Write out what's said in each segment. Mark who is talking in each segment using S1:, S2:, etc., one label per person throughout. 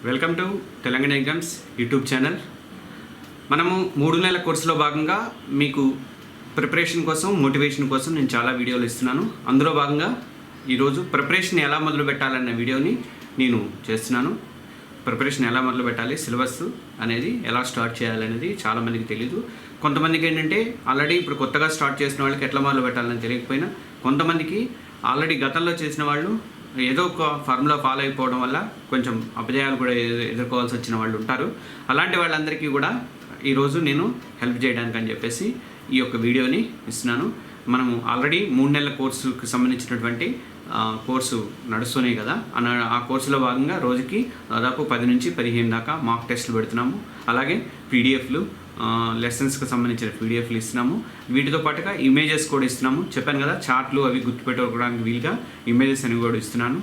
S1: Welcome to Telangana exams YouTube channel. మనము 3 నెలల కోర్సులో భాగంగా మీకు ప్రిపరేషన్ కోసం, మోటివేషన్ కోసం నేను చాలా వీడియోలు ఇస్తున్నాను. అందులో భాగంగా ఈరోజు ప్రిపరేషన్ ఎలా మొదలు పెట్టాలన్న వీడియోని నేను చేస్తున్నాను. ప్రిపరేషన్ ఎలా మొదలు పెట్టాలి, సిలబస్ అనేది ఎలా స్టార్ట్ చేయాలనేది చాలామందికి తెలియదు. కొంతమందికి ఏంటంటే ఆల్రెడీ ఇప్పుడు కొత్తగా స్టార్ట్ చేసిన వాళ్ళకి ఎట్లా మొదలు పెట్టాలని తెలియకపోయినా, కొంతమందికి ఆల్రెడీ గతంలో చేసిన వాళ్ళు ఏదో ఒక ఫార్ములా ఫాలో అయిపోవడం వల్ల కొంచెం అపజయాలు కూడా ఎదుర్కోవాల్సి వచ్చిన వాళ్ళు ఉంటారు. అలాంటి వాళ్ళందరికీ కూడా ఈరోజు నేను హెల్ప్ చేయడానికి అని చెప్పేసి ఈ యొక్క వీడియోని ఇస్తున్నాను. మనము ఆల్రెడీ 3 నెలల కోర్సుకి సంబంధించినటువంటి కోర్సు నడుస్తున్నాయి కదా, ఆ కోర్సులో భాగంగా రోజుకి దాదాపు 10 నుంచి 15 దాకా మాక్ టెస్టులు పెడుతున్నాము. అలాగే పీడిఎఫ్లు, లెసన్స్కి సంబంధించిన పీడిఎఫ్లు ఇస్తున్నాము. వీటితో పాటుగా ఇమేజెస్ కూడా ఇస్తున్నాము. చెప్పాను కదా, చార్ట్లు అవి గుర్తుపెట్టుకోవడానికి వీలుగా ఇమేజెస్ అనేవి కూడా ఇస్తున్నాను.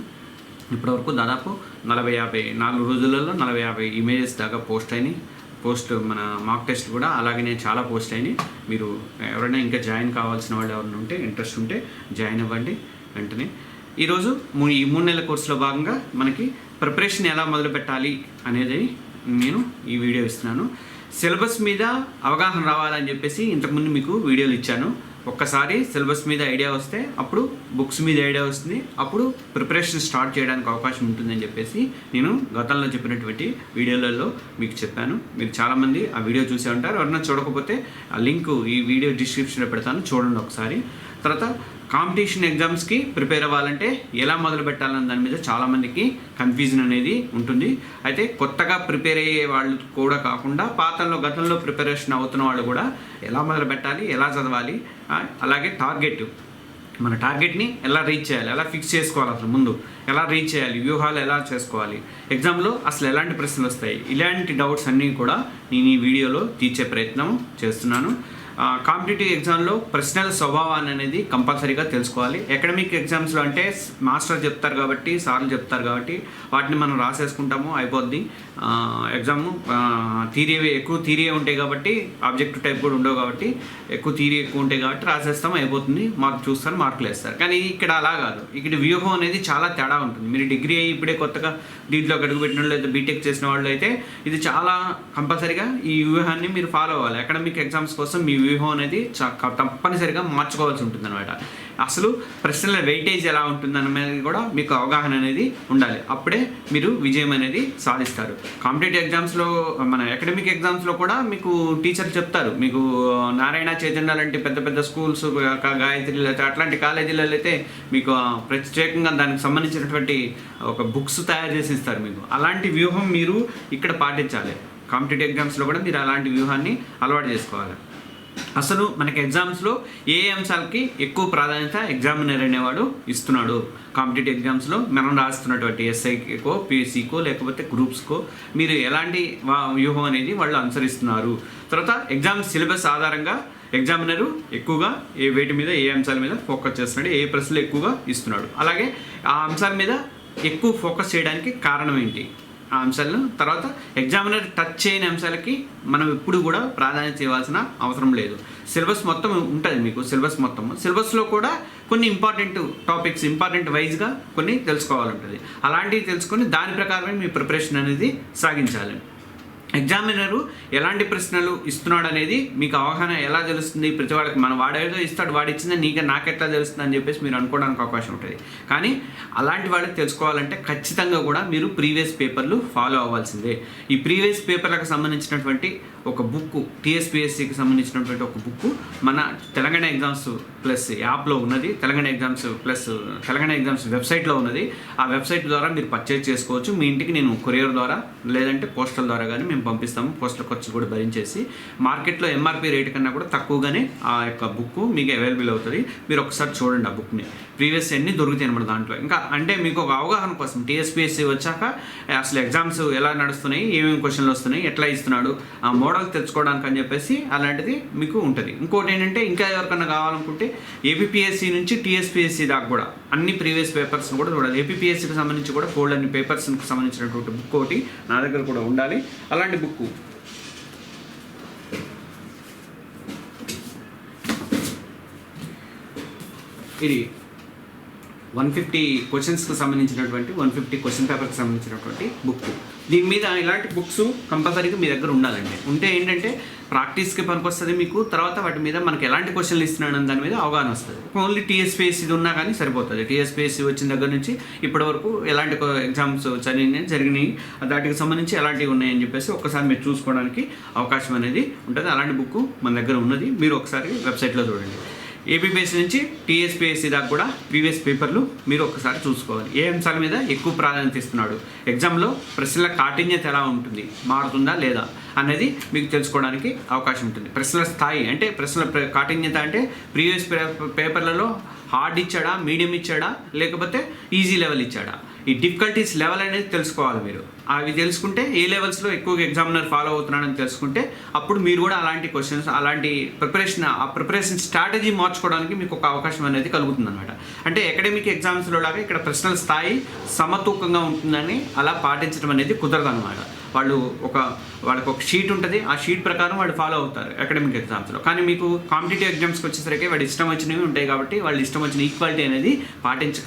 S1: ఇప్పటివరకు దాదాపు 4 రోజులలో 40-50 ఇమేజెస్ దాకా పోస్ట్ మన మాక్ టెస్ట్ కూడా అలాగనే చాలా పోస్ట్ అయినాయి. మీరు ఎవరైనా ఇంకా జాయిన్ కావాల్సిన వాళ్ళు ఎవరైనా ఉంటే, ఇంట్రెస్ట్ ఉంటే జాయిన్ అవ్వండి వెంటనే. ఈరోజు ఈ 3 నెలల కోర్సులో భాగంగా మనకి ప్రిపరేషన్ ఎలా మొదలు పెట్టాలి అనేది నేను ఈ వీడియో ఇస్తున్నాను. సిలబస్ మీద అవగాహన రావాలని చెప్పేసి ఇంతకుముందు మీకు వీడియోలు ఇచ్చాను. ఒక్కసారి సిలబస్ మీద ఐడియా వస్తే అప్పుడు బుక్స్ మీద ఐడియా వస్తుంది, అప్పుడు ప్రిపరేషన్ స్టార్ట్ చేయడానికి అవకాశం ఉంటుందని చెప్పేసి నేను గతంలో చెప్పినటువంటి వీడియోలలో మీకు చెప్పాను. మీరు చాలామంది ఆ వీడియో చూసే ఉంటారు. ఎవరైనా చూడకపోతే ఆ లింక్ ఈ వీడియో డిస్క్రిప్షన్లో పెడతాను, చూడండి ఒకసారి. తర్వాత కాంపిటీషన్ ఎగ్జామ్స్కి ప్రిపేర్ అవ్వాలంటే ఎలా మొదలు పెట్టాలన్న దాని మీద చాలామందికి కన్ఫ్యూజన్ అనేది ఉంటుంది. అయితే కొత్తగా ప్రిపేర్ అయ్యే వాళ్ళు కూడా కాకుండా గతంలో ప్రిపరేషన్ అవుతున్న వాళ్ళు కూడా ఎలా మొదలు పెట్టాలి, ఎలా చదవాలి, అలాగే మన టార్గెట్ని ఎలా రీచ్ చేయాలి, ఎలా ఫిక్స్ చేసుకోవాలి, అసలు ముందు ఎలా రీచ్ చేయాలి, వ్యూహాలు ఎలా చేసుకోవాలి, ఎగ్జామ్లో అసలు ఎలాంటి ప్రశ్నలు వస్తాయి, ఇలాంటి డౌట్స్ అన్నీ కూడా నేను ఈ వీడియోలో తీర్చే ప్రయత్నం చేస్తున్నాను. కాంపిటేటివ్ ఎగ్జామ్లో ప్రశ్నల స్వభావాన్ని అనేది కంపల్సరీగా తెలుసుకోవాలి. అకాడమిక్ ఎగ్జామ్స్లో అంటే మాస్టర్ చెప్తారు కాబట్టి, సార్లు చెప్తారు కాబట్టి వాటిని మనం రాసేసుకుంటాము, అయిపోద్ది. ఎగ్జాము ఎక్కువ థియరీ ఉంటాయి కాబట్టి, ఆబ్జెక్టివ్ టైప్ కూడా ఉండవు కాబట్టి, ఎక్కువ ఉంటాయి కాబట్టి రాసేస్తాము, అయిపోతుంది, మార్కులు వేస్తారు. కానీ ఇక్కడ అలా కాదు. ఇక్కడ వ్యూహం అనేది చాలా తేడా ఉంటుంది. మీరు డిగ్రీ అయ్యి ఇప్పుడే కొత్తగా దీంట్లో అడుగు పెట్టిన వాళ్ళు అయితే, బీటెక్ చేసిన వాళ్ళు అయితే ఇది చాలా కంపల్సరీగా ఈ వ్యూహాన్ని మీరు ఫాలో అవ్వాలి. అకాడమిక్ ఎగ్జామ్స్ కోసం మీ వ్యూహం అనేది తప్పనిసరిగా మార్చుకోవాల్సి ఉంటుంది అనమాట. అసలు ప్రశ్నల వెయిటేజ్ ఎలా ఉంటుందనేది కూడా మీకు అవగాహన అనేది ఉండాలి. అప్పుడే మీరు విజయం అనేది సాధిస్తారు. కాంపిటేటివ్ ఎగ్జామ్స్లో, మన అకాడమిక్ ఎగ్జామ్స్లో కూడా మీకు టీచర్ చెప్తారు. మీకు నారాయణ, చైతన్య లాంటి పెద్ద పెద్ద స్కూల్స్, గాయత్రి అట్లాంటి కాలేజీలలో అయితే మీకు ప్రత్యేకంగా దానికి సంబంధించినటువంటి ఒక బుక్స్ తయారు చేసి ఇస్తారు మీకు. అలాంటి వ్యూహం మీరు ఇక్కడ పాటించాలి. కాంపిటేటివ్ ఎగ్జామ్స్లో కూడా మీరు అలాంటి వ్యూహాన్ని అలవాటు చేసుకోవాలి. అసలు మనకి ఎగ్జామ్స్లో ఏ అంశాలకి ఎక్కువ ప్రాధాన్యత ఎగ్జామినర్ అనేవాడు ఇస్తున్నాడు? కాంపిటేటివ్ ఎగ్జామ్స్లో మనం రాస్తున్నటువంటి ఎస్ఐకో, పిఎస్సికో, లేకపోతే గ్రూప్స్కో మీరు ఎలాంటి వ్యూహం అనేది వాళ్ళు అనుసరిస్తున్నారు? తర్వాత ఎగ్జామ్ సిలబస్ ఆధారంగా ఎగ్జామినరు ఎక్కువగా వేటి మీద, ఏ అంశాల మీద ఫోకస్ చేస్తున్నాడు, ఏ ప్రశ్నలు ఎక్కువగా ఇస్తున్నాడు, అలాగే ఆ అంశాల మీద ఎక్కువ ఫోకస్ చేయడానికి కారణం ఏంటి, ఆ అంశాలను. తర్వాత ఎగ్జామినర్ టచ్ చేయని అంశాలకి మనం ఎప్పుడు కూడా ప్రాధాన్యత ఇవ్వాల్సిన అవసరం లేదు. సిలబస్ మొత్తం ఉంటుంది మీకు. సిలబస్లో కూడా కొన్ని ఇంపార్టెంట్ టాపిక్స్, ఇంపార్టెంట్ వైజ్గా కొన్ని తెలుసుకోవాలంటుంది. అలాంటివి తెలుసుకొని దాని ప్రకారమే మీ ప్రిపరేషన్ అనేది సాగించాలి. ఎగ్జామినరు ఎలాంటి ప్రశ్నలు ఇస్తున్నాడు అనేది మీకు అవగాహన ఎలా తెలుస్తుంది? ప్రతి వాడికి వాడేదో ఇస్తాడు, వాడు ఇచ్చింది నాకెట్లా తెలుస్తుంది అని చెప్పేసి మీరు అనుకోవడానికి అవకాశం ఉంటుంది. కానీ అలాంటి వాళ్ళకి తెలుసుకోవాలంటే ఖచ్చితంగా కూడా మీరు ప్రీవియస్ పేపర్లు ఫాలో అవ్వాల్సిందే. ఈ ప్రీవియస్ పేపర్లకు సంబంధించినటువంటి ఒక బుక్, టీఎస్పీఎస్సికి సంబంధించినటువంటి ఒక బుక్ మన తెలంగాణ ఎగ్జామ్స్ ప్లస్ యాప్లో ఉన్నది, తెలంగాణ ఎగ్జామ్స్ వెబ్సైట్లో ఉన్నది. ఆ వెబ్సైట్ ద్వారా మీరు పర్చేజ్ చేసుకోవచ్చు. మీ ఇంటికి నేను కొరియర్ ద్వారా లేదంటే పోస్టల్ ద్వారా కానీ మేము పంపిస్తాము. పోస్టల్ ఖర్చు కూడా భరించేసి మార్కెట్లో ఎంఆర్పి రేట్ కన్నా కూడా తక్కువగానే ఆ యొక్క బుక్ మీకు అవైలబుల్ అవుతుంది. మీరు ఒకసారి చూడండి ఆ బుక్ని. ప్రీవియస్ అన్నీ దొరుకుతాయి అన్నమాట దాంట్లో. ఇంకా అంటే మీకు ఒక అవగాహన కోసం టీఎస్పీఎస్సీ వచ్చాక అసలు ఎగ్జామ్స్ ఎలా నడుస్తున్నాయి, ఏమేమి క్వశ్చన్లు వస్తున్నాయి, ఎట్లా ఇస్తున్నాడు, ఆ మోడల్ తెచ్చుకోవడానికి అని చెప్పేసి అలాంటిది మీకు ఉంటుంది. ఇంకోటి ఏంటంటే, ఇంకా ఎవరికన్నా కావాలనుకుంటే ఏపీపీఎస్సీ నుంచి టీఎస్పీఎస్సీ దాకా కూడా అన్ని ప్రీవియస్ పేపర్స్ని కూడా చూడాలి. ఏపీపీఎస్సీకి సంబంధించి కూడా బోల్డ్ అన్ని పేపర్స్కి సంబంధించినటువంటి బుక్ ఒకటి నా దగ్గర కూడా ఉండాలి. అలాంటి బుక్ ఇది 150 క్వశ్చన్స్కి సంబంధించినటువంటి 150 క్వశ్చన్ పేపర్కి సంబంధించినటువంటి బుక్. దీని మీద ఇలాంటి బుక్స్ కంపల్సరీగా మీ దగ్గర ఉండాలండి. ఉంటే ఏంటంటే ప్రాక్టీస్కి పనికొస్తుంది మీకు. తర్వాత వాటి మీద మనకి ఎలాంటి క్వశ్చన్లు ఇస్తున్నాడని దాని మీద అవగాహన వస్తుంది. ఓన్లీ టీఎస్పీఎస్సీ ఇది ఉన్నా కానీ సరిపోతుంది. టీఎస్పీఎస్సీ వచ్చిన దగ్గర నుంచి ఇప్పటి వరకు ఎలాంటి ఎగ్జామ్స్ జరిగినాయి, వాటికి సంబంధించి ఎలాంటివి ఉన్నాయని చెప్పేసి ఒక్కసారి మీరు చూసుకోవడానికి అవకాశం అనేది ఉంటుంది. అలాంటి బుక్ మన దగ్గర ఉన్నది, మీరు ఒకసారి వెబ్సైట్లో చూడండి. ఏపీపీఎస్సీ నుంచి టీఎస్పీఎస్సీ దాకా కూడా ప్రీవియస్ పేపర్లు మీరు ఒకసారి చూసుకోవాలి. ఏ అంశాల మీద ఎక్కువ ప్రాధాన్యత ఇస్తున్నాడు, ఎగ్జామ్లో ప్రశ్నల కాఠిన్యత ఎలా ఉంటుంది, మారుతుందా లేదా అనేది మీకు తెలుసుకోవడానికి అవకాశం ఉంటుంది. ప్రశ్నల స్థాయి అంటే ప్రశ్నల కాఠిన్యత అంటే ప్రీవియస్ పేపర్లలో హార్డ్ ఇచ్చాడా, మీడియం ఇచ్చాడా, లేకపోతే ఈజీ లెవెల్ ఇచ్చాడా, ఈ డిఫికల్టీస్ లెవెల్ అనేది తెలుసుకోవాలి మీరు. అవి తెలుసుకుంటే ఏ లెవెల్స్లో ఎక్కువగా ఎగ్జామినర్ ఫాలో అవుతున్నాడని తెలుసుకుంటే అప్పుడు మీరు కూడా అలాంటి క్వశ్చన్స్, అలాంటి ప్రిపరేషన్ స్ట్రాటజీ మార్చుకోవడానికి మీకు ఒక అవకాశం అనేది కలుగుతుంది అనమాట. అంటే అకాడమిక్ ఎగ్జామ్స్లో లాగా ఇక్కడ ప్రశ్నల స్థాయి సమతూకంగా ఉంటుందని అలా పాటించడం అనేది కుదరదు అనమాట. వాళ్ళకి ఒక షీట్ ఉంటుంది, ఆ షీట్ ప్రకారం వాళ్ళు ఫాలో అవుతారు అకాడమిక్ ఎగ్జామ్స్లో. కానీ మీకు కాంపిటేటివ్ ఎగ్జామ్స్కి వచ్చేసరికి వాడు ఇష్టం వచ్చినవి ఉంటాయి కాబట్టి వాళ్ళు ఇష్టం వచ్చిన ఈక్వాలిటీ అనేది పాటించే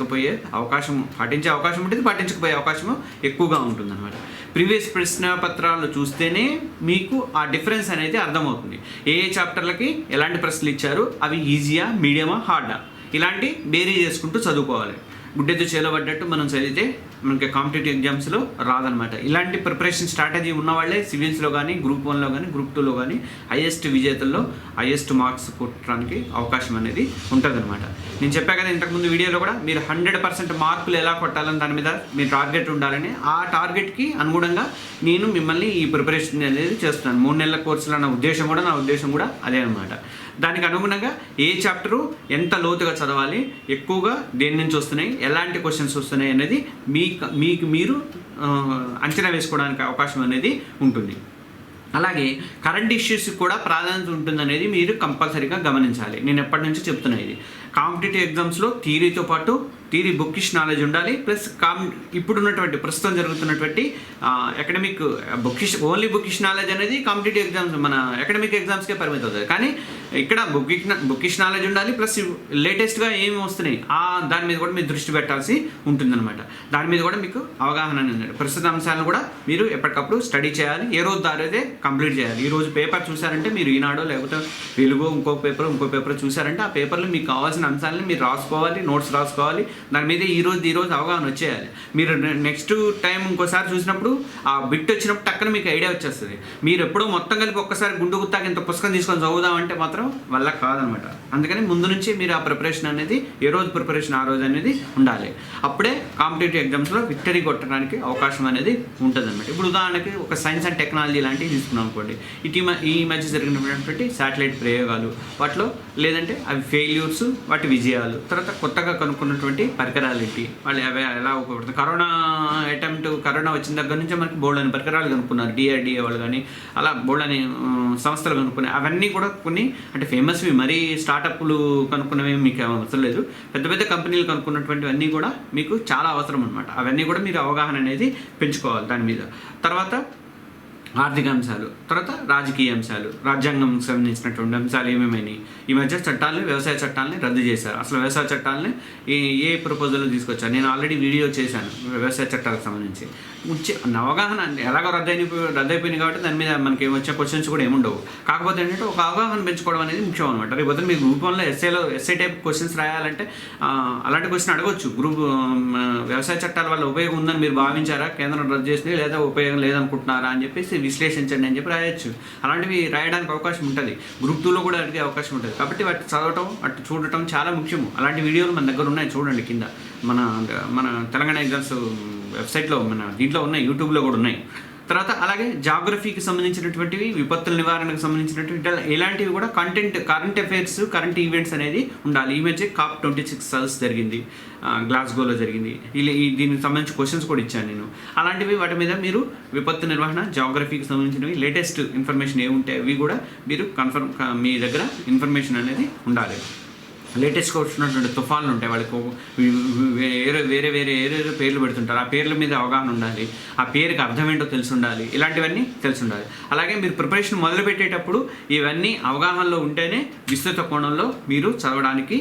S1: అవకాశం ఉంటుంది, పాటించకపోయే అవకాశం ఎక్కువగా ఉంటుంది అనమాట. ప్రీవియస్ ప్రశ్న పత్రాలు చూస్తేనే మీకు ఆ డిఫరెన్స్ అనేది అర్థమవుతుంది. ఏ చాప్టర్లకి ఎలాంటి ప్రశ్నలు ఇచ్చారు, అవి ఈజీయా, మీడియమా, హార్డా, ఇలాంటి బేరీ చేసుకుంటూ చదువుకోవాలి. గుడ్డెతో చేలబడ్డట్టు మనం చదివితే మనకి కాంపిటేటివ్ ఎగ్జామ్స్లో రాదనమాట. ఇలాంటి ప్రిపరేషన్ స్ట్రాటజీ ఉన్న వాళ్ళే సివిల్స్లో కానీ, గ్రూప్ 1లో కానీ, గ్రూప్ 2లో కానీ హైయెస్ట్ విజేతల్లో హైయెస్ట్ మార్క్స్ కొట్టడానికి అవకాశం అనేది ఉంటుందన్నమాట. నేను చెప్పా కదా ఇంతకుముందు వీడియోలో కూడా, మీరు 100% మార్కులు ఎలా కొట్టాలని దాని మీద మీ టార్గెట్ ఉండాలని, ఆ టార్గెట్కి అనుగుణంగా నేను మిమ్మల్ని ఈ ప్రిపరేషన్ అనేది చేస్తున్నాను. 3 నెలల కోర్సులో నా ఉద్దేశం కూడా అదే అనమాట. దానికి అనుగుణంగా ఏ చాప్టరు ఎంత లోతుగా చదవాలి, ఎక్కువగా దేని నుంచి వస్తున్నాయి, ఎలాంటి క్వశ్చన్స్ వస్తున్నాయి అనేది మీకు మీరు అంచనా వేసుకోవడానికి అవకాశం అనేది ఉంటుంది. అలాగే కరెంట్ ఇష్యూస్కి కూడా ప్రాధాన్యత ఉంటుందనేది మీరు కంపల్సరీగా గమనించాలి. నేను ఎప్పటి నుంచి చెప్తున్నా ఇది. కాంపిటేటివ్ ఎగ్జామ్స్లో థియరీతో పాటు థియరీ బుక్కిష్ నాలెడ్జ్ ఉండాలి. ప్లస్ ఇప్పుడున్నటువంటి ప్రస్తుతం జరుగుతున్నటువంటి అకాడమిక్ ఓన్లీ బుక్కిష్ నాలెడ్జ్ అనేది కాంపిటేటివ్ ఎగ్జామ్స్ మన అకాడమిక్ ఎగ్జామ్స్కే పరిమితం అవుతుంది. కానీ ఇక్కడ బుక్కిష్ నాలెడ్జ్ ఉండాలి. ప్లస్ లేటెస్ట్గా ఏమి వస్తున్నాయి దాని మీద కూడా మీరు దృష్టి పెట్టాల్సి ఉంటుందన్నమాట. దాని మీద కూడా మీకు అవగాహన అనేది, ప్రస్తుత అంశాలను కూడా మీరు ఎప్పటికప్పుడు స్టడీ చేయాలి. ఏ రోజు దారైతే కంప్లీట్ చేయాలి. ఈ రోజు పేపర్ చూసారంటే మీరు ఈనాడో లేకపోతే వెలుగు ఇంకో పేపర్ చూసారంటే ఆ పేపర్లో మీకు కావాల్సిన అంశాలను మీరు రాసుకోవాలి, నోట్స్ రాసుకోవాలి. దాని మీద ఈ రోజు అవగాహన వచ్చేయాలి. మీరు నెక్స్ట్ టైం ఇంకోసారి చూసినప్పుడు ఆ బిట్ వచ్చినప్పుడు టక్కన మీకు ఐడియా వచ్చేస్తుంది. మీరు ఎప్పుడో మొత్తం కలిపి ఒక్కసారి గుండు గుత్తాకి ఇంత పుస్తకం తీసుకొని చదువుదామంటే మాత్రం వల్ల కాదనమాట. అందుకని ముందు నుంచి మీరు ఆ ప్రిపరేషన్ అనేది ఏ రోజు ప్రిపరేషన్ ఆ రోజు అనేది ఉండాలి. అప్పుడే కాంపిటేటివ్ ఎగ్జామ్స్లో విక్టరీ కొట్టడానికి అవకాశం అనేది ఉంటుంది అనమాట. ఇప్పుడు ఉదాహరణకి ఒక సైన్స్ అండ్ టెక్నాలజీ లాంటివి తీసుకున్నాం అనుకోండి. ఈ మధ్య జరిగినటువంటి శాటిలైట్ ప్రయోగాలు, వాటిలో లేదంటే అవి ఫెయిల్యూర్స్, వాటి విజయాలు, తర్వాత కొత్తగా కనుక్కున్నటువంటి పరికరాలు ఏంటి, వాళ్ళు అవి ఎలా ఉపయోగపడుతుంది. కరోనా వచ్చిన దగ్గర నుంచి మనకి బోల్డని పరికరాలు కనుక్కున్నారు. డిఆర్డిఏ వాళ్ళు కానీ అలా బోల్డని సంస్థలు కనుక్కున్నాయి. అవన్నీ కూడా కొన్ని అంటే ఫేమస్వి, మరీ స్టార్టప్లు కనుక్కున్నవి మీకు అవసరం లేదు. పెద్ద పెద్ద కంపెనీలు కనుక్కున్నటువంటివన్నీ కూడా మీకు చాలా అవసరం అనమాట. అవన్నీ కూడా మీరు అవగాహన అనేది పెంచుకోవాలి దాని మీద. తర్వాత ఆర్థిక అంశాలు, తర్వాత రాజకీయ అంశాలు, రాజ్యాంగం సంబంధించినటువంటి అంశాలు ఏమేమైనాయి. ఈ మధ్య వ్యవసాయ చట్టాలని రద్దు చేశారు. అసలు వ్యవసాయ చట్టాలని ఏ ప్రపోజల్ తీసుకొచ్చారు, నేను ఆల్రెడీ వీడియో చేశాను వ్యవసాయ చట్టాలకు సంబంధించి. అవగాహన ఎలాగో రద్దయిపోయింది కాబట్టి దాని మీద మనకి వచ్చే క్వశ్చన్స్ కూడా ఏముండవు. కాకపోతే ఏంటంటే ఒక అవగాహన పెంచుకోవడం అనేది ముఖ్యం అనమాట. రేపు పొద్దున మీరు గ్రూప్ 1లో ఎస్ఐ టైప్ క్వశ్చన్స్ రాయాలంటే అలాంటి క్వశ్చన్ అడగవచ్చు. వ్యవసాయ చట్టాల వల్ల ఉపయోగం ఉందని మీరు భావించారా, కేంద్రం రద్దు చేసింది, లేదా ఉపయోగం లేదనుకుంటున్నారా అని చెప్పేసి విశ్లేషించండి అని చెప్పి రాయొచ్చు. అలాంటివి రాయడానికి అవకాశం ఉంటుంది. గ్రూప్ 2లో కూడా అడిగే అవకాశం ఉంటుంది. కాబట్టి వాటి చదవటం, వాటి చూడటం చాలా ముఖ్యము. అలాంటి వీడియోలు మన దగ్గర ఉన్నాయి, చూడండి. కింద మన తెలంగాణ ఎగ్జామ్స్ వెబ్సైట్లో దీంట్లో ఉన్నాయి, యూట్యూబ్లో కూడా ఉన్నాయి. తర్వాత అలాగే జాగ్రఫీకి సంబంధించినటువంటివి, విపత్తుల నివారణకు సంబంధించినటువంటి ఇలాంటివి కూడా కరెంట్ అఫైర్స్, కరెంట్ ఈవెంట్స్ అనేది ఉండాలి. ఈ మధ్య COP26 సదస్సు జరిగింది, గ్లాస్గోలో జరిగింది. దీనికి సంబంధించి క్వశ్చన్స్ కూడా ఇచ్చాను నేను. అలాంటివి వాటి మీద మీరు విపత్తు నిర్వహణ, జాగ్రఫీకి సంబంధించినవి, లేటెస్ట్ ఇన్ఫర్మేషన్ ఏముంటే అవి కూడా మీరు మీ దగ్గర ఇన్ఫర్మేషన్ అనేది ఉండాలి. లేటెస్ట్గా వస్తున్నటువంటి తుఫాన్లు ఉంటాయి, వాళ్ళకి వేరే వేరే వేరే ఏరేదో పేర్లు పెడుతుంటారు. ఆ పేర్ల మీద అవగాహన ఉండాలి, ఆ పేరుకి అర్థం ఏంటో తెలిసి ఉండాలి, ఇలాంటివన్నీ తెలిసి ఉండాలి. అలాగే మీరు ప్రిపరేషన్ మొదలుపెట్టేటప్పుడు ఇవన్నీ అవగాహనలో ఉంటేనే విస్తృత కోణంలో మీరు చదవడానికి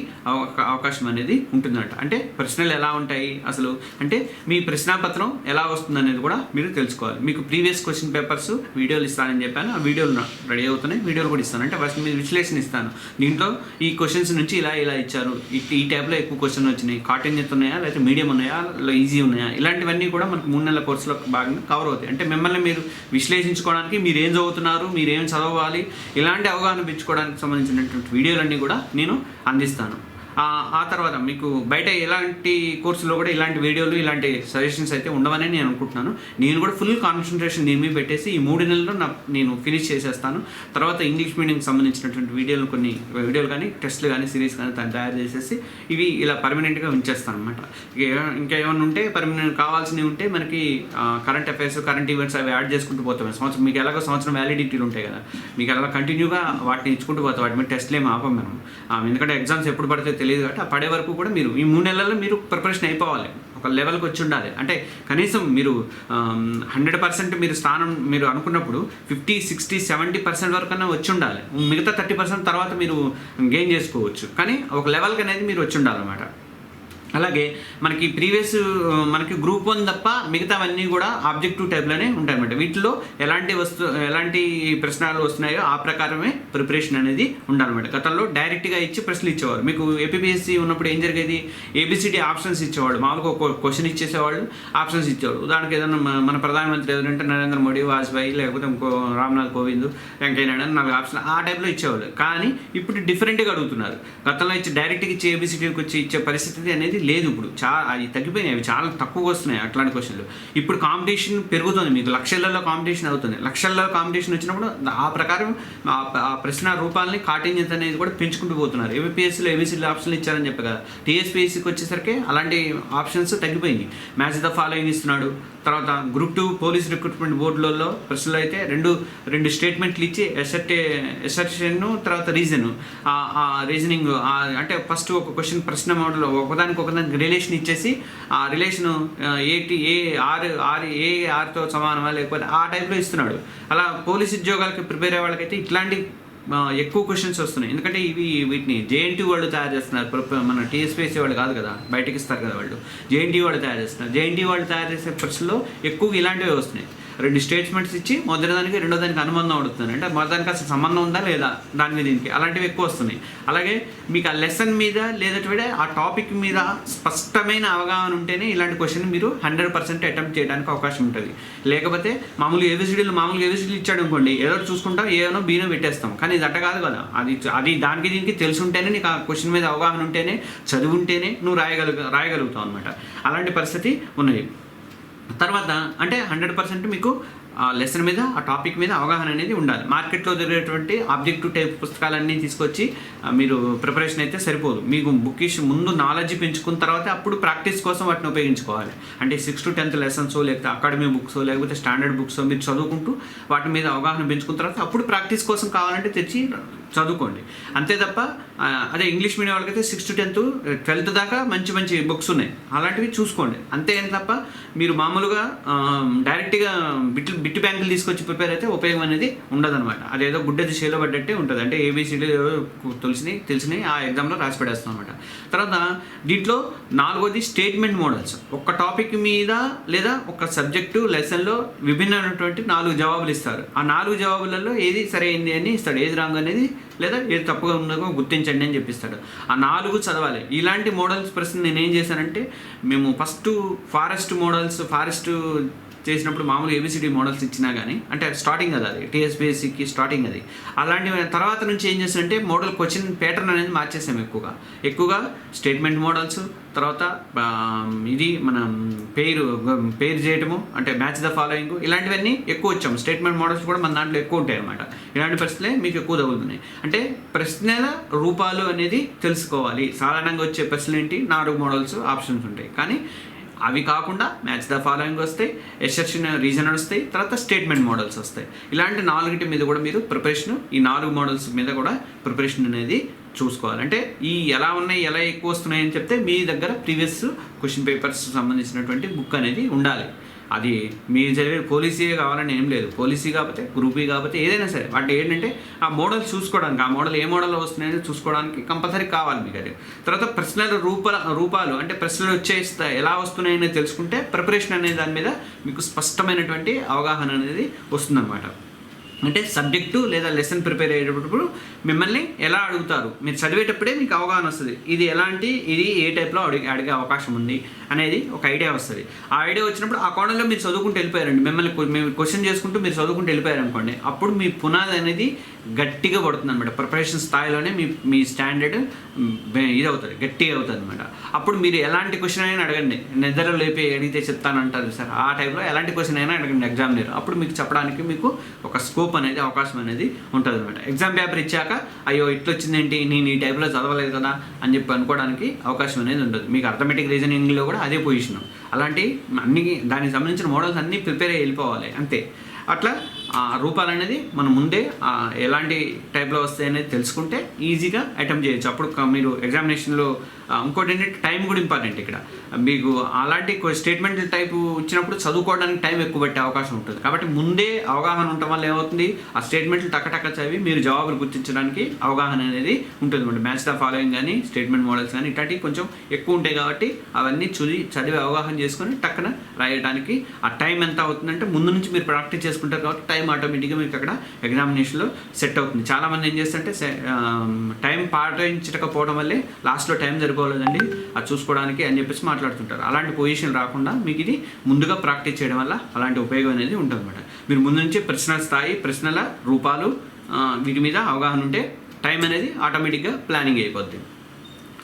S1: అవకాశం అనేది ఉంటుందన్నమాట. అంటే ప్రశ్నలు ఎలా ఉంటాయి అసలు, అంటే మీ ప్రశ్నాపత్రం ఎలా వస్తుంది అనేది కూడా మీరు తెలుసుకోవాలి. మీకు ప్రీవియస్ క్వశ్చన్ పేపర్స్ వీడియోలు ఇస్తానని చెప్పాను, ఆ వీడియోలు రెడీ అవుతున్నాయి, వీడియోలు కూడా ఇస్తాను. అంటే ఫస్ట్ మీరు విశ్లేషణ ఇస్తాను, దీంట్లో ఈ క్వశ్చన్స్ నుంచి ఇలా ఇచ్చారు, ఈ టైప్లో ఎక్కువ క్వశ్చన్ వచ్చినాయి, కాంటిన్యూస్ ఉన్నాయా లేకపోతే మీడియం ఉన్నాయా ఈజీ ఉన్నాయా, ఇలాంటివన్నీ కూడా మనకు 3 నెలల కోర్సులో భాగంగా కవర్ అవుతాయి. అంటే మిమ్మల్ని మీరు విశ్లేషించుకోవడానికి, మీరు ఏం చదువుతున్నారు, మీరు ఏం చదవాలి, ఇలాంటి అవగాహన పెంచుకోవడానికి సంబంధించినటువంటి వీడియోలన్నీ కూడా నేను అందిస్తాను. ఆ తర్వాత మీకు బయట ఎలాంటి కోర్సులో కూడా ఇలాంటి వీడియోలు, ఇలాంటి సజెషన్స్ అయితే ఉండవని నేను అనుకుంటున్నాను. నేను కూడా ఫుల్ కాన్సన్ట్రేషన్ దీని మీద పెట్టేసి ఈ 3 నెలల్లో నేను ఫినిష్ చేసేస్తాను. తర్వాత ఇంగ్లీష్ మీడియంకి సంబంధించినటువంటి కొన్ని వీడియోలు కానీ, టెస్ట్లు కానీ, సిరీస్ కానీ తయారు చేసేసి ఇవి ఇలా పర్మనెంట్గా ఉంచేస్తాను అనమాట. ఇంకా ఏమైనా ఉంటే పర్మనెంట్ కావాల్సినవి ఉంటే మనకి కరెంట్ అఫైర్స్, కరెంట్ ఈవెంట్స్ అవి యాడ్ చేసుకుంటూ పోతాం. సంవత్సరం మీకు ఎలాగో సంవత్సరం వ్యాలిడిటీలు ఉంటాయి కదా, మీకు అలా కంటిన్యూగా వాటిని ఇచ్చుకుంటూ పోతాం. వాటి మీద టెస్ట్లు ఏమి ఆపం మనం, ఎందుకంటే ఎగ్జామ్స్ ఎప్పుడు పడితే తెలియదు కాబట్టి ఆ పడే వరకు కూడా మీరు ఈ 3 నెలల్లో మీరు ప్రిపరేషన్ అయిపోవాలి, ఒక లెవెల్కి వచ్చి ఉండాలి. అంటే కనీసం మీరు 100% మీరు స్థానం మీరు అనుకున్నప్పుడు 50, 60, 70% వరకు అన్నా వచ్చి ఉండాలి. మిగతా 30% తర్వాత మీరు గెయిన్ చేసుకోవచ్చు, కానీ ఒక లెవెల్కి అనేది మీరు వచ్చి ఉండాలన్నమాట. అలాగే మనకి మనకి గ్రూప్ 1 తప్ప మిగతావన్నీ కూడా ఆబ్జెక్టివ్ టైప్లోనే ఉంటాయన్నమాట. వీటిలో ఎలాంటి ప్రశ్నలు వస్తున్నాయో ఆ ప్రకారమే ప్రిపరేషన్ అనేది ఉండాలన్నమాట. గతంలో డైరెక్ట్గా ఇచ్చి ప్రశ్నలు ఇచ్చేవారు. మీకు ఏపీపీఎస్సీ ఉన్నప్పుడు ఏం జరిగేది, ఏబిసిడి ఆప్షన్స్ ఇచ్చేవాళ్ళు, మామూలుగా ఒక క్వశ్చన్ ఇచ్చేసేవాళ్ళు, ఆప్షన్స్ ఇచ్చేవాళ్ళు. ఉదాహరణకి ఏదైనా మన ప్రధానమంత్రి ఎవరంటే నరేంద్ర మోడీ, వాజ్పేయి, లేకపోతే ఇంకో రామ్నాథ్ కోవింద్, వెంకయ్య నాయుడు 4 ఆప్షన్ ఆ టైప్లో ఇచ్చేవాళ్ళు. కానీ ఇప్పుడు డిఫరెంట్గా అడుగుతున్నారు. గతంలో డైరెక్ట్గా ఇచ్చి ఏబిసిడీకి వచ్చి ఇచ్చే పరిస్థితి అనేది లేదు. ఇప్పుడు అవి తగ్గిపోయినాయి, అవి చాలా తక్కువగా వస్తున్నాయి అట్లాంటి క్వశ్చన్లు. ఇప్పుడు కాంపిటీషన్ పెరుగుతుంది, మీకు లక్షలలో కాంపిటీషన్ అవుతుంది. లక్షల్లో కాంపిటీషన్ వచ్చినప్పుడు ఆ ప్రకారం ఆ ప్రశ్న రూపాలని కాఠిన్యత అనేది కూడా పెంచుకుంటూ పోతున్నారు. ఏపీఎస్సీలో ఏబీసీలో ఆప్షన్లు ఇచ్చారని చెప్పి కదా, టీఎస్పీఎస్సీకి వచ్చేసరికి అలాంటి ఆప్షన్స్ తగ్గిపోయింది. మ్యాచ్ ద ఫాలోయింగ్ ఇస్తున్నాడు. తర్వాత గ్రూప్ 2 పోలీస్ రిక్రూట్మెంట్ బోర్డులలో ప్రశ్నలు అయితే రెండు స్టేట్మెంట్లు ఇచ్చి ఎసర్షన్ తర్వాత రీజనింగ్ అంటే ఫస్ట్ ఒక క్వశ్చన్ ప్రశ్న మోడల్లో ఒకదానికి రిలేషన్ ఇచ్చేసి ఆ రిలేషను ఆర్తో సమానమా లేకపోతే ఆ టైప్లో ఇస్తున్నాడు. అలా పోలీస్ ఉద్యోగాలకి ప్రిపేర్ అయ్యే వాళ్ళకైతే ఇట్లాంటి ఎక్కువ క్వశ్చన్స్ వస్తున్నాయి. ఎందుకంటే వీటిని జేఎన్టీ వాళ్ళు తయారు చేస్తున్నారు, మన టీఎస్పీఎస్సీ వాళ్ళు కాదు కదా, బయటకి ఇస్తారు కదా వాళ్ళు, జేఎన్టీ వాళ్ళు తయారు చేస్తున్నారు. జేఎన్టీ వాళ్ళు తయారు చేసే ప్రశ్నలో ఎక్కువగా ఇలాంటివి వస్తున్నాయి. 2 స్టేట్మెంట్స్ ఇచ్చి మొదటిదానికి రెండోదానికి అనుబంధం అడుగుతుంది. అంటే మొదటిదానికి అసలు సంబంధం ఉందా లేదా దాని మీద దీనికి, అలాంటివి ఎక్కువ వస్తున్నాయి. అలాగే మీకు ఆ లెసన్ మీద లేదంటే ఆ టాపిక్ మీద స్పష్టమైన అవగాహన ఉంటేనే ఇలాంటి క్వశ్చన్ మీరు 100% అటెంప్ట్ చేయడానికి అవకాశం ఉంటుంది. లేకపోతే మామూలుగా ఏబిసిడీలు ఇచ్చాడు అనుకోండి, ఏదో చూసుకుంటాం, ఏదో బీనో పెట్టేస్తాం. కానీ ఇది అట్ట కాదు కదా, అది దానికి దీనికి తెలిసి ఉంటేనే, నీకు ఆ క్వశ్చన్ మీద అవగాహన ఉంటేనే, చదివి ఉంటేనే నువ్వు రాయగలుగుతావు అనమాట. అలాంటి పరిస్థితి ఉన్నది. తర్వాత అంటే 100% మీకు ఆ లెసన్ మీద, ఆ టాపిక్ మీద అవగాహన అనేది ఉండాలి. మార్కెట్లో దొరికేటువంటి ఆబ్జెక్టివ్ టైప్ పుస్తకాలన్నీ తీసుకొచ్చి మీరు ప్రిపరేషన్ అయితే సరిపోదు. మీకు బుక్కిష్ ముందు నాలెడ్జ్ పెంచుకున్న తర్వాత అప్పుడు ప్రాక్టీస్ కోసం వాటిని ఉపయోగించుకోవాలి. అంటే 6th to 10th లెసన్స్, లేకపోతే అకాడమీ బుక్స్, లేకపోతే స్టాండర్డ్ బుక్స్ మీరు చదువుకుంటూ వాటి మీద అవగాహన పెంచుకున్న తర్వాత అప్పుడు ప్రాక్టీస్ కోసం కావాలంటే తెచ్చి చదువుకోండి. అంతే తప్ప అదే ఇంగ్లీష్ మీడియం వాళ్ళకైతే 6th to 10th, 12th దాకా మంచి బుక్స్ ఉన్నాయి, అలాంటివి చూసుకోండి. అంతే తప్ప మీరు మామూలుగా డైరెక్ట్గా బిట్ బ్యాంకులు తీసుకొచ్చి ప్రిపేర్ అయితే ఉపయోగం అనేది ఉండదన్నమాట. అదేదో గుడ్డది చేలో పడ్డట్టే ఉంటుంది. అంటే ఏబీసీలు తెలిసినాయి ఆ ఎగ్జామ్లో రాసి పెడేస్తాం అనమాట. తర్వాత దీంట్లో 4వది స్టేట్మెంట్ మోడల్స్. ఒక టాపిక్ మీద లేదా ఒక సబ్జెక్టు లెసన్లో విభిన్నమైనటువంటి 4 జవాబులు ఇస్తారు. ఆ 4 జవాబులలో ఏది సరైంది అని ఇస్తాడు, ఏది రాంగ్ అనేది లేదా ఏది తప్పుగా ఉందో గుర్తించండి అని చెప్పిస్తాడు. ఆ 4 చదవాలి. ఇలాంటి మోడల్స్ ప్రశ్న నేనేం చేశానంటే, మేము ఫస్ట్ ఫారెస్ట్ చేసినప్పుడు మామూలు ఏబిసిడి మోడల్స్ ఇచ్చినా కానీ, అంటే స్టార్టింగ్ కదా, అది టీఎస్పీఎస్సీకి స్టార్టింగ్ అది. అలాంటి తర్వాత నుంచి ఏం చేస్తుంటే మోడల్ క్వశ్చన్ ప్యాటర్న్ అనేది మార్చేసాం. ఎక్కువగా స్టేట్మెంట్ మోడల్స్, తర్వాత ఇది మనం పేరు చేయటము, అంటే మ్యాచ్ ద ఫాలోయింగ్, ఇలాంటివన్నీ ఎక్కువ వచ్చాము. స్టేట్మెంట్ మోడల్స్ కూడా మన దాంట్లో ఎక్కువ ఉంటాయి అన్నమాట. ఇలాంటి ప్రశ్నలే మీకు ఎక్కువ తగులుతున్నాయి. అంటే ప్రశ్నల రూపాలు అనేది తెలుసుకోవాలి. సాధారణంగా వచ్చే ప్రశ్నలు ఏంటి, 4 మోడల్స్ ఆప్షన్స్ ఉంటాయి. కానీ అవి కాకుండా మ్యాచ్ ద ఫాలోయింగ్ వస్తాయి, ఎసెర్షన్ రీజన్ వస్తాయి, తర్వాత స్టేట్మెంట్ మోడల్స్ వస్తాయి. ఇలాంటి 4 మీద కూడా మీరు ప్రిపరేషన్, ఈ 4 మోడల్స్ మీద కూడా ప్రిపరేషన్ అనేది చూసుకోవాలి. అంటే ఈ ఎలా ఉన్నాయి, ఎలా ఎక్కువ వస్తున్నాయి అని చెప్తే మీ దగ్గర ప్రీవియస్ క్వశ్చన్ పేపర్స్ సంబంధించినటువంటి బుక్ అనేది ఉండాలి. అది మీరు చదివే పోలీసీ కావాలని ఏం లేదు. పోలీసీ కాకపోతే, గ్రూప్ ఈ కాకపోతే ఏదైనా సరే వాటి ఏంటంటే ఆ మోడల్ చూసుకోవడానికి, ఆ మోడల్ ఏ మోడల్లో వస్తున్నాయని చూసుకోవడానికి కంపల్సరీ కావాలి మీకు అది. తర్వాత ప్రశ్నల రూపాలు అంటే ప్రశ్నలు ఎలా వస్తున్నాయని తెలుసుకుంటే ప్రిపరేషన్ అనే దాని మీద మీకు స్పష్టమైనటువంటి అవగాహన అనేది వస్తుందన్నమాట. అంటే సబ్జెక్టు లేదా లెసన్ ప్రిపేర్ అయ్యేటప్పుడు మిమ్మల్ని ఎలా అడుగుతారు, మీరు చదివేటప్పుడే మీకు అవగాహన వస్తుంది. ఇది ఏ టైప్లో అడిగే అవకాశం ఉంది అనేది ఒక ఐడియా వస్తుంది. ఆ ఐడియా వచ్చినప్పుడు ఆ కోణంలో మీరు చదువుకుంటూ వెళ్ళిపోయారండి, మీరు క్వశ్చన్ చేసుకుంటూ మీరు చదువుకుంటూ వెళ్ళిపోయారు అనుకోండి, అప్పుడు మీ పునాది అనేది గట్టిగా పడుతుంది అనమాట. ప్రిపరేషన్ స్థాయిలోనే మీ స్టాండర్డ్ గట్టిగా అవుతుంది అనమాట. అప్పుడు మీరు ఎలాంటి క్వశ్చన్ అయినా అడగండి, నిద్ర లేపి అడిగితే చెప్తానంటారు సార్, ఆ టైప్లో ఎలాంటి క్వశ్చన్ అయినా అడగండి ఎగ్జామినర్. అప్పుడు మీకు చెప్పడానికి మీకు ఒక స్కోప్ అనేది, అవకాశం అనేది ఉంటుంది అనమాట. ఎగ్జామ్ పేపర్ ఇచ్చాక అయ్యో ఇట్లా వచ్చిందేంటి, నేను ఈ టైప్లో చదవలేదు కదా అని చెప్పి అనుకోవడానికి అవకాశం అనేది ఉంటుంది. మీకు అర్థమెటిక్ రీజనింగ్లో కూడా అదే పొజిషన్. అలాంటి దానికి సంబంధించిన మోడల్స్ అన్నీ ప్రిపేర్ అయ్యి వెళ్ళిపోవాలి అంతే. అట్లా రూపాలు అనేది మనం ముందే ఎలాంటి టైప్లో వస్తాయి అనేది తెలుసుకుంటే ఈజీగా అటెంప్ట్ చేయొచ్చు. అప్పుడు మీరు ఎగ్జామినేషన్లో ఇంకోటి ఏంటంటే టైం కూడా ఇంపార్టెంట్. ఇక్కడ మీకు అలాంటి స్టేట్మెంట్ టైపు ఇచ్చినప్పుడు చదువుకోవడానికి టైం ఎక్కువ పెట్టే అవకాశం ఉంటుంది. కాబట్టి ముందే అవగాహన ఉండటం వల్ల ఏమవుతుంది, ఆ స్టేట్మెంట్లు టక్క చదివి మీరు జవాబులు గుర్తించడానికి అవగాహన అనేది ఉంటుంది. మ్యాచ్ ద ఫాలోయింగ్ కానీ స్టేట్మెంట్ మోడల్స్ కానీ ఇట్లాంటివి కొంచెం ఎక్కువ ఉంటాయి. కాబట్టి అవన్నీ చదివి అవగాహన చేసుకొని టక్కన రాయడానికి ఆ టైం ఎంత అవుతుందంటే ముందు నుంచి మీరు ప్రాక్టీస్ చేసుకుంటారు కాబట్టి టైం ఆటోమేటిక్గా మీకు అక్కడ ఎగ్జామినేషన్లో సెట్ అవుతుంది. చాలామంది ఏం చేస్తారంటే టైం పాటించకపోవడం వల్లే లాస్ట్లో టైం సరిపోలేదండి అది చూసుకోవడానికి అని చెప్పేసి మాట్లాడుతుంటారు. అలాంటి పొజిషన్ రాకుండా మీకు ఇది ముందుగా ప్రాక్టీస్ చేయడం వల్ల అలాంటి ఉపయోగం అనేది ఉంటుంది అన్నమాట. మీరు ముందు నుంచి ప్రశ్నల స్థాయి, ప్రశ్నల రూపాలు వీటి మీద అవగాహన ఉంటే టైం అనేది ఆటోమేటిక్గా ప్లానింగ్ అయిపోద్ది.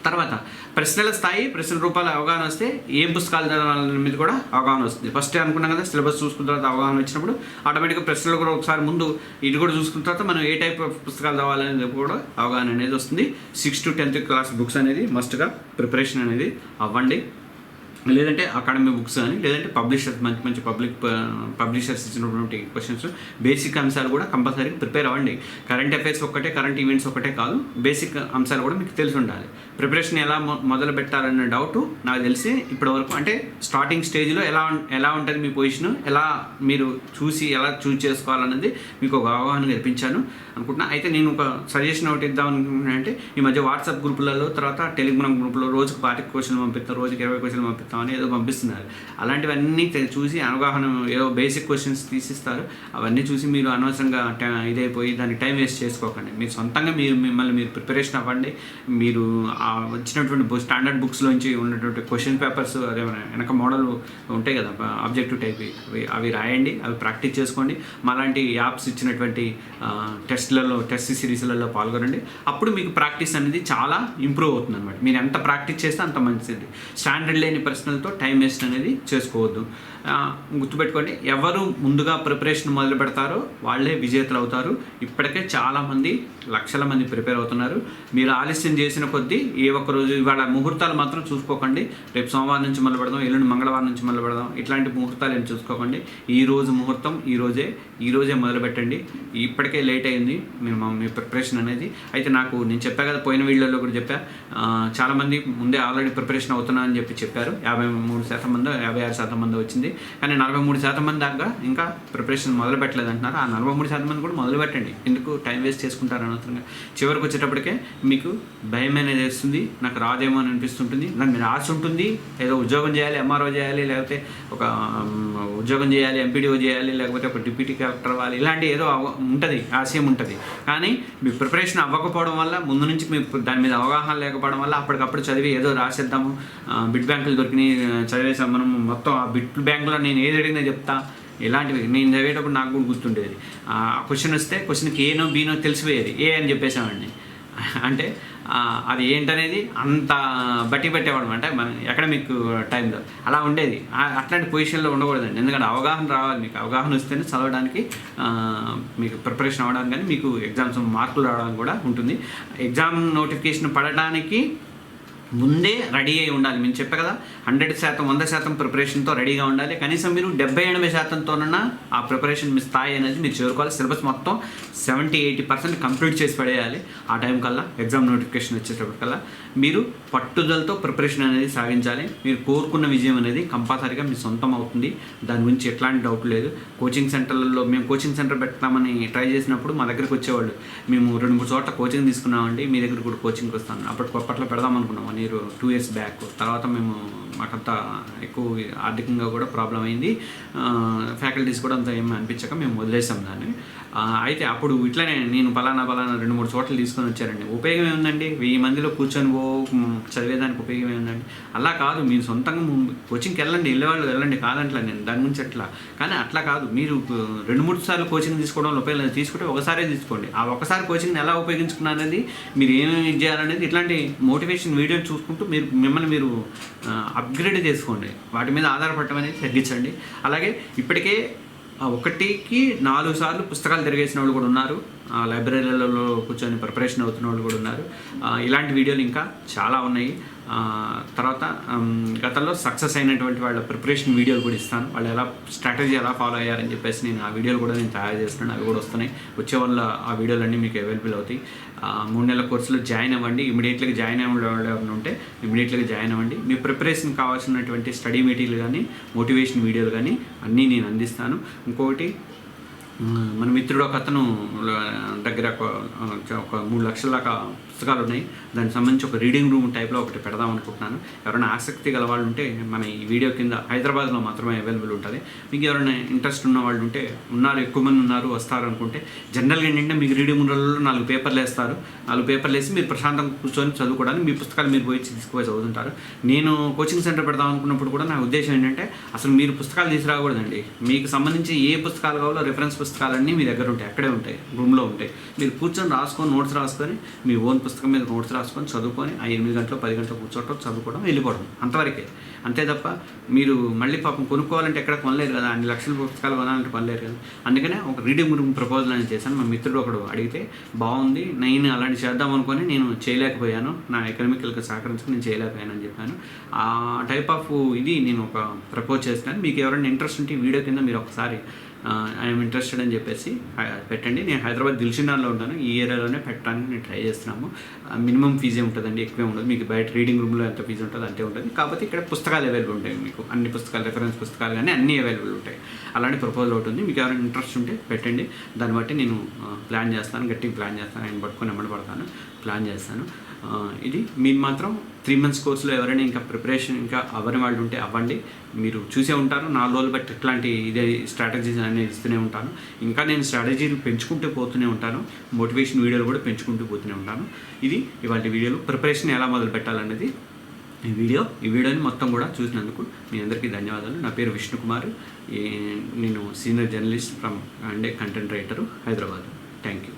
S1: తర్వాత ప్రశ్నల స్థాయి, ప్రశ్నల రూపాల అవగాహన వస్తే ఏం పుస్తకాలు చదవాలనే మీద కూడా అవగాహన వస్తుంది. ఫస్ట్ అనుకున్నాం కదా, సిలబస్ చూసుకున్న తర్వాత అవగాహన వచ్చినప్పుడు ఆటోమేటిక్గా ప్రశ్నలు కూడా ఒకసారి ముందు ఇది కూడా చూసుకున్న తర్వాత మనం ఏ టైప్ ఆఫ్ పుస్తకాలు చదవాలనేది కూడా అవగాహన అనేది వస్తుంది. 6th to 10th class books అనేది మస్ట్గా ప్రిపరేషన్ అనేది అవ్వండి. లేదంటే అకాడమీ బుక్స్ కానీ, లేదంటే మంచి పబ్లిషర్స్ ఇచ్చినటువంటి క్వశ్చన్స్, బేసిక్ అంశాలు కూడా కంపల్సరీ ప్రిపేర్ అవ్వండి. కరెంట్ అఫైర్స్ కరెంట్ ఈవెంట్స్ ఒకటే కాదు, బేసిక్ అంశాలు కూడా మీకు తెలిసి ఉండాలి. ప్రిపరేషన్ ఎలా మొదలు పెట్టాలన్న డౌట్ నాకు తెలిసి ఇప్పటివరకు, అంటే స్టార్టింగ్ స్టేజ్లో ఎలా ఉంటుంది మీ పొజిషన్, ఎలా మీరు ఎలా చూస్ చేసుకోవాలన్నది మీకు ఒక అవగాహన నేర్పించాను అనుకుంటున్నా. అయితే నేను ఒక సజెషన్ ఒకటి ఇద్దాం అనుకుంటున్నాను. అంటే ఈ మధ్య వాట్సాప్ గ్రూపులలో, తర్వాత టెలిగ్రామ్ గ్రూప్లో రోజుకు 25 క్వశ్చన్లు పంపిస్తాం, రోజుకి 20 క్వశ్చన్లు పంపిస్తాం అని ఏదో పంపిస్తున్నారు. అలాంటివన్నీ చూసి అవగాహన, ఏదో బేసిక్ క్వశ్చన్స్ తీసిస్తారు, అవన్నీ చూసి మీరు అనవసరంగా ఇదైపోయి దానికి టైం వేస్ట్ చేసుకోకండి. మీరు సొంతంగా మిమ్మల్ని మీరు ప్రిపరేషన్ అవ్వండి. మీరు వచ్చినటువంటి స్టాండర్డ్ బుక్స్లోంచి ఉన్నటువంటి క్వశ్చన్ పేపర్స్, అదే వెనక మోడల్ ఉంటాయి కదా ఆబ్జెక్టివ్ టైప్, అవి రాయండి, అవి ప్రాక్టీస్ చేసుకోండి. మాలాంటి యాప్స్ ఇచ్చినటువంటి టెస్ట్ సిరీస్లలో పాల్గొనండి. అప్పుడు మీకు ప్రాక్టీస్ అనేది చాలా ఇంప్రూవ్ అవుతుంది అనమాట. మీరు ఎంత ప్రాక్టీస్ చేస్తే అంత మంచిది. స్టాండర్డ్ లేని ప్రశ్నలతో టైం వేస్ట్ అనేది చేసుకోవద్దు. గుర్తుపెట్టుకోండి, ఎవరు ముందుగా ప్రిపరేషన్ మొదలు పెడతారో వాళ్ళే విజేతలు అవుతారు. ఇప్పటికే చాలామంది, లక్షల మంది ప్రిపేర్ అవుతున్నారు. మీరు ఆలస్యం చేసిన కొద్దీ ఏ ఒక్కరోజు, ఇవాళ ముహూర్తాలు మాత్రం చూసుకోకండి. రేపు సోమవారం నుంచి మొదలు పెడదాం, ఎల్లుండి మంగళవారం నుంచి మొదలు పెడదాం, ఇట్లాంటి ముహూర్తాలు ఏం చూసుకోకండి. ఈరోజు ముహూర్తం ఈరోజే మొదలు పెట్టండి. ఇప్పటికే లేట్ అయింది మీ ప్రిపరేషన్ అనేది. అయితే నేను చెప్పా కదా, పోయిన వీడియోలో కూడా చెప్పా, చాలామంది ముందే ఆల్రెడీ ప్రిపరేషన్ అవుతున్నా అని చెప్పారు. 53% మంది, 56% మంది వచ్చింది. కానీ 43% మంది దాకా ఇంకా ప్రిపరేషన్ మొదలు పెట్టలేదు అంటున్నారు. ఆ 43% మంది కూడా మొదలు పెట్టండి. ఎందుకు టైం వేస్ట్ చేసుకుంటారు అనవసరంగా. చివరికి వచ్చేటప్పటికే మీకు భయం అనేది వేస్తుంది, నాకు రాదేమో అని అనిపిస్తుంటుంది. దాని మీద ఆశ ఉంటుంది, ఏదో ఉద్యోగం చేయాలి, MRO చేయాలి, లేకపోతే ఒక ఉద్యోగం చేయాలి, MPDO చేయాలి, లేకపోతే ఒక డిప్యూటీ కలెక్టర్ అవ్వాలి, ఇలాంటి ఏదో ఉంటుంది, ఆశయం ఉంటుంది. కానీ మీ ప్రిపరేషన్ అవ్వకపోవడం వల్ల, ముందు నుంచి మీకు దాని మీద అవగాహన లేకపోవడం వల్ల అప్పటికప్పుడు చదివి ఏదో రాసేద్దాము, బిట్ బ్యాంకులు దొరికినాయి చదివేసాం మనం, మొత్తం ఆ బిట్ బ్యాంకులో నేను ఏది అడిగినా చెప్తా, ఇలాంటివి నేను చదివేటప్పుడు నాకు కూడా గుర్తుండేది. ఆ క్వశ్చన్ వస్తే క్వశ్చన్కి ఏనో బీనో తెలిసిపోయేది, ఏ అని చెప్పేసామండి. అంటే అది ఏంటనేది అంత బట్టి పెట్టేవాడు అంటే మన అకాడమిక్ టైంలో అలా ఉండేది. అట్లాంటి పొజిషన్లో ఉండకూడదండి. ఎందుకంటే అవగాహన రావాలి. మీకు అవగాహన వస్తేనే చదవడానికి, మీకు ప్రిపరేషన్ అవ్వడానికి, కానీ మీకు ఎగ్జామ్స్ మార్కులు రావడానికి కూడా ఉంటుంది. ఎగ్జామ్ నోటిఫికేషన్ పడడానికి ముందే రెడీ అయి ఉండాలి. మేము చెప్పే కదా 100%, 100% ప్రిపరేషన్తో రెడీగా ఉండాలి. కనీసం మీరు 70-80%తోనన్నా ఆ ప్రిపరేషన్ మీ స్థాయి అనేది మీరు చేరుకోవాలి. సిలబస్ మొత్తం 70-80% కంప్లీట్ చేసి పడేయాలి. ఆ టైం కల్లా ఎగ్జామ్ నోటిఫికేషన్ వచ్చేటప్పటికల్లా మీరు పట్టుదలతో ప్రిపరేషన్ అనేది సాగించాలి. మీరు కోరుకున్న విజయం అనేది కంపల్సరీగా మీ సొంతం అవుతుంది. దాని గురించి ఎట్లాంటి డౌట్ లేదు. కోచింగ్ సెంటర్లలో మేము కోచింగ్ సెంటర్ పెడతామని ట్రై చేసినప్పుడు మా దగ్గరికి వచ్చేవాళ్ళు, మేము 2-3 చోట్ల కోచింగ్ తీసుకున్నామండి, మీ దగ్గర కూడా కోచింగ్కి వస్తాను. అప్పట్లో పెడదాం అనుకున్నాం 2 years బ్యాక్. తర్వాత మేము మాకంతా ఎక్కువ ఆర్థికంగా కూడా ప్రాబ్లం అయింది. ఫ్యాకల్టీస్ కూడా అంత ఏమి అనిపించక మేము వదిలేసాం దాన్ని. అయితే అప్పుడు ఇట్లనే నేను పలానా 2-3 చోట్ల తీసుకొని వచ్చారండి. ఉపయోగం ఏముందండి? 1000 మందిలో కూర్చొని చదివేదానికి ఉపయోగం ఏముందండి? అలా కాదు, మీరు సొంతంగా కోచింగ్కి వెళ్ళండి, వెళ్ళేవాళ్ళు వెళ్ళండి, కాదంట్లా నేను దాని గురించి అట్లా. కానీ అట్లా కాదు, మీరు 2-3 సార్లు కోచింగ్ తీసుకోవడం ఉపయోగం తీసుకుంటే ఒకసారే తీసుకోండి. ఆ ఒకసారి కోచింగ్ని ఎలా ఉపయోగించుకున్నారనేది, మీరు ఏమేమి చేయాలనేది ఇట్లాంటి మోటివేషన్ వీడియోని చూసుకుంటూ మిమ్మల్ని మీరు అప్గ్రేడ్ చేసుకోండి. వాటి మీద ఆధారపడటం అనేది తగ్గించండి. అలాగే ఇప్పటికే 1కి 4 సార్లు పుస్తకాలు తిరిగేసిన వాళ్ళు కూడా ఉన్నారు. లైబ్రరీలలో కూర్చొని ప్రిపరేషన్ అవుతున్న వాళ్ళు కూడా ఉన్నారు. ఇలాంటి వీడియోలు ఇంకా చాలా ఉన్నాయి. తర్వాత గతంలో సక్సెస్ అయినటువంటి వాళ్ళ ప్రిపరేషన్ వీడియోలు కూడా ఇస్తాను. వాళ్ళు ఎలా స్ట్రాటజీ ఎలా ఫాలో అయ్యారని చెప్పేసి ఆ వీడియోలు కూడా నేను తయారు చేస్తున్నాను. అవి కూడా వస్తున్నాయి. వచ్చే వాళ్ళ ఆ వీడియోలన్నీ మీకు అవైలబుల్ అవుతాయి. 3 నెలల కోర్సులో జాయిన్ అవ్వండి. ఇమీడియట్గా జాయిన్ అవ్వడం ఉంటే ఇమీడియట్గా జాయిన్ అవ్వండి. మీ ప్రిపరేషన్ కావాల్సినటువంటి స్టడీ మెటీరియల్ కానీ, మోటివేషన్ వీడియోలు కానీ అన్నీ నేను అందిస్తాను. ఇంకొకటి, మన మిత్రుడు ఒక అతను దగ్గర ఒక 3 లక్షల దాకా పుస్తకాలు ఉన్నాయి. దానికి సంబంధించి ఒక రీడింగ్ రూమ్ టైప్లో ఒకటి పెడదాం అనుకుంటున్నాను. ఎవరైనా ఆసక్తి గల వాళ్ళు ఉంటే మన ఈ వీడియో కింద హైదరాబాద్లో మాత్రమే అవైలబుల్ ఉంటుంది. మీకు ఎవరైనా ఇంట్రెస్ట్ ఉన్న వాళ్ళు ఉంటే, ఎక్కువ మంది ఉన్నారు వస్తారు అనుకుంటే, జనరల్గా ఏంటంటే మీకు రీడింగ్ రూమ్లలో 4 పేపర్లు వేస్తారు. 4 పేపర్లు వేసి మీరు ప్రశాంతంగా కూర్చొని చదువుకోవడానికి మీ పుస్తకాలు మీరు పోయి తీసుకుపోయి చదువుతుంటారు. నేను కోచింగ్ సెంటర్ పెడదాం అనుకున్నప్పుడు కూడా నా ఉద్దేశం ఏంటంటే, అసలు మీరు పుస్తకాలు తీసుకురాకూడదండి. మీకు సంబంధించి ఏ పుస్తకాలు కావాలో రెఫరెన్స్ పుస్తకాలన్నీ మీ దగ్గర ఉంటాయి, అక్కడే ఉంటాయి, రూమ్లో ఉంటాయి. మీరు కూర్చొని నోట్స్ రాసుకొని మీ ఓన్ పుస్తకం మీద నోట్స్ రాసుకొని చదువుకొని ఆ 8 గంటలు 10 గంటలు కూర్చోవటం, చదువుకోవడం, వెళ్ళిపోవడం, అంతవరకే. అంతే తప్ప మీరు మళ్ళీ పాపం కొనుక్కోవాలంటే ఎక్కడ కొనలేరు కదా, అన్ని లక్షల పుస్తకాలు కొనాలంటే కొనలేరు కదా. అందుకనే ఒక రీడింగ్ రూమ్ ప్రపోజల్ అని చేశాను. మా మిత్రుడు ఒకడు అడిగితే బాగుంది, నేను అలాంటి చేద్దాం అనుకొని నేను చేయలేకపోయాను, నా ఎకనామికల్గా సహకరించుకుని నేను చేయలేకపోయాను అని చెప్పాను. ఆ టైప్ ఆఫ్ ఇది నేను ఒక ప్రపోజ్ చేస్తాను. మీకు ఎవరైనా ఇంట్రెస్ట్ ఉంటే వీడియో కింద మీరు ఒకసారి ఐఎమ్ ఇంట్రెస్టెడ్ అని చెప్పేసి పెట్టండి. నేను హైదరాబాద్ దిల్షునార్లో ఉంటాను. ఈ ఏరియాలోనే పెట్టడానికి నేను ట్రై చేస్తున్నాము. మినిమం ఫీజే ఉంటుందండి, ఎక్కువే ఉండదు. మీకు బయట రీడింగ్ రూమ్లో ఎంత ఫీజు ఉంటుందో అంతే ఉంటుంది. కాకపోతే ఇక్కడ పుస్తకాలు అవైలబుల్ ఉంటాయి. మీకు అన్ని పుస్తకాలు, రెఫరెన్స్ పుస్తకాలు కానీ అన్నీ అవైలబుల్ ఉంటాయి. అలాంటి ప్రపోజల్ అవుతుంది. మీకు ఎవరైనా ఇంట్రెస్ట్ ఉంటే పెట్టండి. దాన్ని బట్టి నేను ప్లాన్ చేస్తాను, గట్టిగా ప్లాన్ చేస్తాను. ఆయన పట్టుకొని పడతాను, ప్లాన్ చేస్తాను. ఇది మీరు మాత్రం 3 months కోర్సులో ఎవరైనా ఇంకా ప్రిపరేషన్ ఇంకా అవ్వని వాళ్ళు ఉంటే అవ్వండి. మీరు చూసే ఉంటారు 4 రోజులు బట్టి ఇట్లాంటి ఇదే స్ట్రాటజీస్ అనేది ఇస్తూనే ఉంటాను. ఇంకా నేను స్ట్రాటజీలు పెంచుకుంటూ పోతూనే ఉంటాను. మోటివేషన్ వీడియోలు కూడా పెంచుకుంటూ పోతూనే ఉంటాను. ఇది ఇవాళ వీడియోలో ప్రిపరేషన్ ఎలా మొదలు పెట్టాలనేది ఈ వీడియోని మొత్తం కూడా చూసినందుకు మీ అందరికీ ధన్యవాదాలు. నా పేరు విష్ణుకుమార్. నేను senior journalist from and content writer, Hyderabad. Thank you.